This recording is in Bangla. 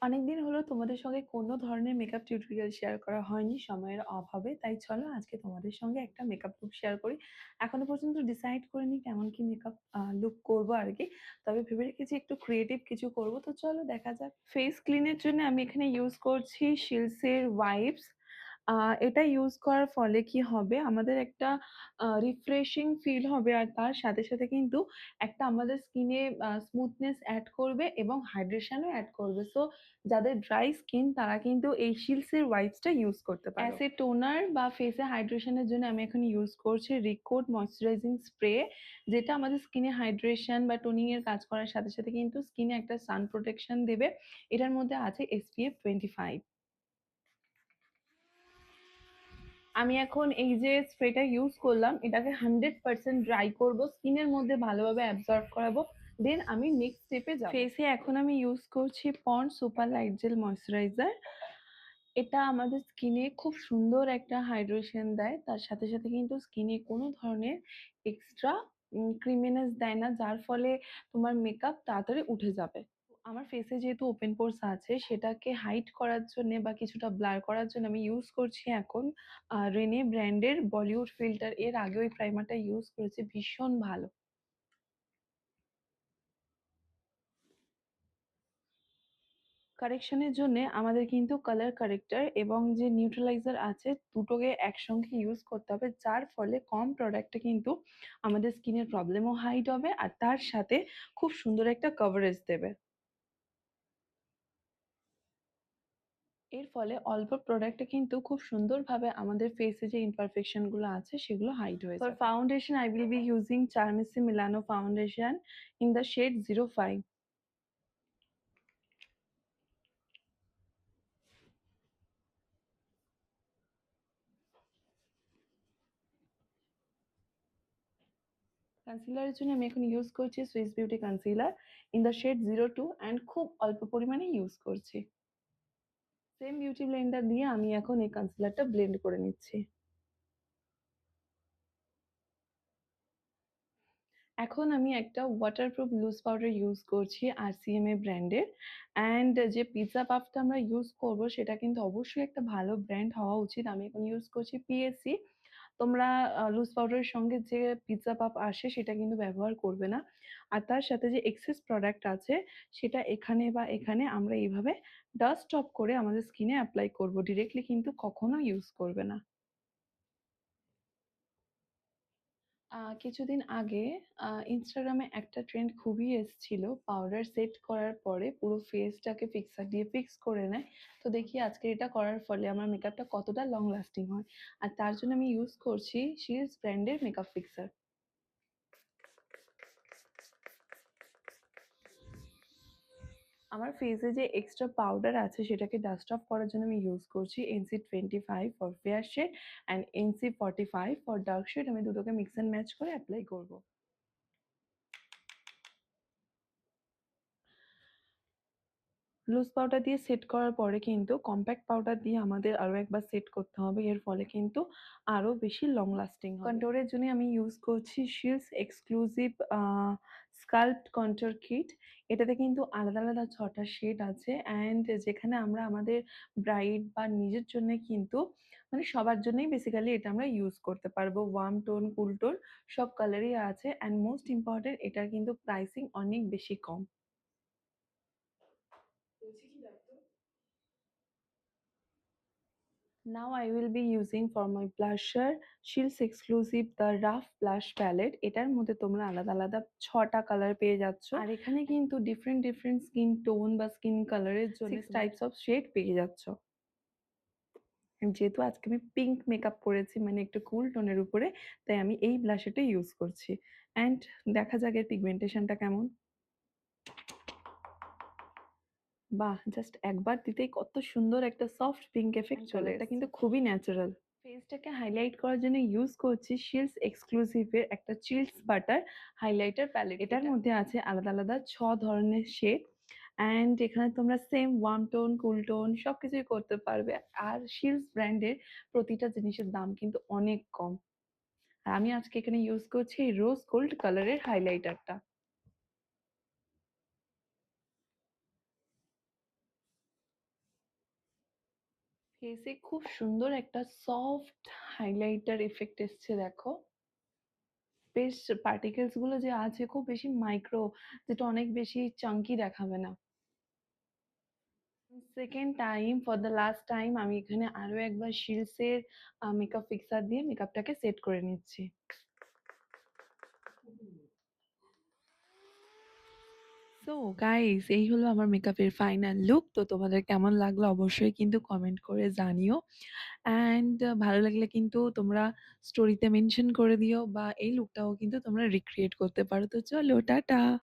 অনেকদিন হলো তোমাদের সঙ্গে কোনো ধরনের মেকআপ টিউটোরিয়াল শেয়ার করা হয়নি সময়ের অভাবে। তাই চলো আজকে তোমাদের সঙ্গে একটা মেকআপ লুক শেয়ার করি। এখনো পর্যন্ত ডিসাইড করিনি কেমন কি মেকআপ লুক করবো আরকি। তবে ভেবে রেখেছি একটু ক্রিয়েটিভ কিছু করবো। তো চলো দেখা যাক। ফেস ক্লিনের জন্য আমি এখানে ইউজ করছি শিলসের ওয়াইপস। এটা ইউজ করার ফলে কি হবে আমাদের একটা রিফ্রেশিং ফিল হবে আর তার সাথে, সাথে কিন্তু একটা আমাদের স্কিনে স্মুথনেস এড করবে এবং হাইড্রেশনও এড করবে। সো যাদের ড্রাই স্কিন তারা কিন্তু এই শিলসের ওয়াইপসটা ইউজ করতে পারো। অ্যাজ এ টোনার বা ফেসে হাইড্রেশনের জন্য আমি এখন ইউজ করছি রিকোড ময়শ্চারাইজিং স্প্রে, যেটা আমাদের স্কিনে হাইড্রেশন বা টোনিং এর কাজ করার সাথে সাথে কিন্তু স্কিনে একটা সান প্রোটেকশন দেবে। এটার মধ্যে আছে SPF 25। আমি এখন এই যে স্প্রেটা ইউজ করলাম এটাকে 100% ড্রাই করব, স্কিনের মধ্যে ভালোভাবে অ্যাবজর্ব করাবো। দেন আমি নেক্সট স্টেপে যাব। ফেসে এখন আমি ইউজ করছি Pond's super light gel moisturiser. এটা আমাদের স্কিনে খুব সুন্দর একটা হাইড্রেশন দেয়, তার সাথে সাথে কিন্তু স্কিনে কোনো ধরনের এক্সট্রা ক্রিমিনেস দেয় না, যার ফলে তোমার মেকআপ তাড়াতাড়ি উঠে যাবে। আমার ফেসে যেহেতু ওপেন পোরস আছে সেটাকে হাইড করার জন্য বা কিছুটা ব্লার করার জন্য আমি ইউজ করছি এখন রেনে ব্র্যান্ডের বলিউড ফিল্টার। এর আগে ওই প্রাইমারটা ইউজ করেছি, ভীষণ ভালো। কারেকশনের জন্য আমাদের কিন্তু কালার কারেক্টর এবং যে নিউট্রালাইজার আছে দুটোকে একসঙ্গে ইউজ করতে হবে, যার ফলে কম প্রোডাক্টে কিন্তু আমাদের স্কিনের প্রবলেমও হাইড হবে আর তার সাথে খুব সুন্দর একটা কভারেজ দেবে। এর ফলে অল্প প্রোডাক্টে কিন্তু খুব সুন্দরভাবে আমাদের ফেসে যে ইমপারফেকশন গুলো আছে সেগুলো হাইড হয়ে যাবে। For foundation I will be using Charmacy Milano foundation in the shade 05। কনসিলারের জন্য আমি এখন ইউজ করছি Swiss beauty concealer in the shade 02 and খুব অল্প পরিমাণে ইউজ করছি। সেম বিউটি ব্লেন্ডার দিয়ে আমি এখন এই কনসিলারটা ব্লেন্ড করে নিচ্ছি। এখন আমি একটা ওয়াটারপ্রুফ লুজ পাউডার ইউজ করছি RCMA ব্র্যান্ডের। অ্যান্ড যে পিৎজা পাফটা আমরা ইউজ করব সেটা কিন্তু অবশ্যই একটা ভালো ব্র্যান্ড হওয়া উচিত। আমি এখন ইউজ করছি PSC। তোমরা লুজ পাউডারের সঙ্গে যে পিৎজা পাফ আসে সেটা কিন্তু ব্যবহার করবে না। আর তার সাথে যে এক্সেস প্রোডাক্ট আছে সেটা এখানে বা এখানে আমরা এইভাবে ডাস্ট অফ করে আমাদের স্কিনে অ্যাপ্লাই করব, ডিরেক্টলি কিন্তু কখনো ইউজ করবে না। কিছুদিন আগে ইনস্টাগ্রামে একটা ট্রেন্ড খুবই এসছিল, পাউডার সেট করার পরে পুরো ফেসটাকে ফিক্সার দিয়ে ফিক্স করে নেয়। তো দেখি আজকে এটা করার ফলে আমার মেকআপটা কতটা লং লাস্টিং হয়। আর তার জন্য আমি ইউজ করছি শিলস ব্র্যান্ডের মেকআপ ফিক্সার। আমার ফেসে যে এক্সট্রা পাউডার আছে সেটাকে ডাস্ট অফ করার জন্য আমি ইউজ করছি NC 25 for fair shade and NC 45 for dark shade. আমি দুটোকে মিক্স অ্যান্ড ম্যাচ করে অ্যাপ্লাই করবো। লুজ পাউডার দিয়ে সেট করার পরে কিন্তু কম্প্যাক্ট পাউডার দিয়ে আমাদের আরো একবার সেট করতে হবে, এর ফলে কিন্তু আরো বেশি লং লাস্টিং হবে। কন্ট্যুরের জন্য আমি ইউজ করছি শিলস এক্সক্লুসিভ স্কাল্পড কন্ট্যুর কিট। এটাতে কিন্তু আলাদা আলাদা 6টা শেড আছে অ্যান্ড যেখানে আমরা আমাদের ব্রাইড বা নিজের জন্য কিন্তু মানে সবার জন্যই বেসিক্যালি এটা আমরা ইউজ করতে পারবো। ওয়ার্ম টোন, কুল টোন সব কালারই আছে অ্যান্ড মোস্ট ইম্পর্টেন্ট এটার কিন্তু প্রাইসিং অনেক বেশি কম। Now I will be using for my blusher Shields exclusive the Rough Blush Palette। এটার মধ্যে তোমরা আলাদা আলাদা 6টা কালার পেয়ে যাচ্ছ আর এখানে কিন্তু ডিফারেন্ট ডিফারেন্ট স্কিন টোন বা স্কিন কালারের জন্য 6 টাইপস অফ শেড পেয়ে যাচ্ছ। যেহেতু আজকে আমি পিঙ্ক মেকআপ করেছি মানে একটু কুল টোনের উপরে, তাই আমি এই ব্লাশারটা ইউজ করছি। অ্যান্ড দেখা যাক এর পিগমেন্টেশনটা কেমন। বাহ, জাস্ট একবার দিতেই কত সুন্দর একটা সফট পিঙ্ক এফেক্ট চলে, এটা কিন্তু খুবই ন্যাচারাল। ফেসটাকে হাইলাইট করার জন্য ইউজ করছি শিলস এক্সক্লুসিভের একটা চিলস বাটার হাইলাইটার প্যালেট। এটার মধ্যে আছে আলাদা আলাদা 6 ধরনের শেড অ্যান্ড এখানে তোমরা সেম ওয়ার্ম টোন, কুল টোন সবকিছুই করতে পারবে। আর শিলস ব্র্যান্ডের প্রতিটা জিনিসের দাম কিন্তু অনেক কম। আর আমি আজকে এখানে ইউজ করছি এই রোজ গোল্ড কালারের হাইলাইটারটা। ফেসে খুব সুন্দর একটা সফট হাইলাইটার ইফেক্ট এসছে দেখো। বেশ পার্টিকেলস গুলো যে আছে খুব বেশি মাইক্রো, যেটা অনেক বেশি চাঙ্কি দেখাবে না। Second time, for the last time আমি এখানে আরো একবার শিলস এর মেকআপ ফিক্সার দিয়ে মেকআপটাকে সেট করে নিচ্ছি। সো গাইস, এই হলো আমার মেকআপের ফাইনাল লুক। তো তোমাদের কেমন লাগলো অবশ্যই কিন্তু কমেন্ট করে জানিও। অ্যান্ড ভালো লাগলে কিন্তু তোমরা স্টোরিতে মেনশন করে দিও, বা এই লুকটাও কিন্তু তোমরা রিক্রিয়েট করতে পারো। তো চলো টাটা।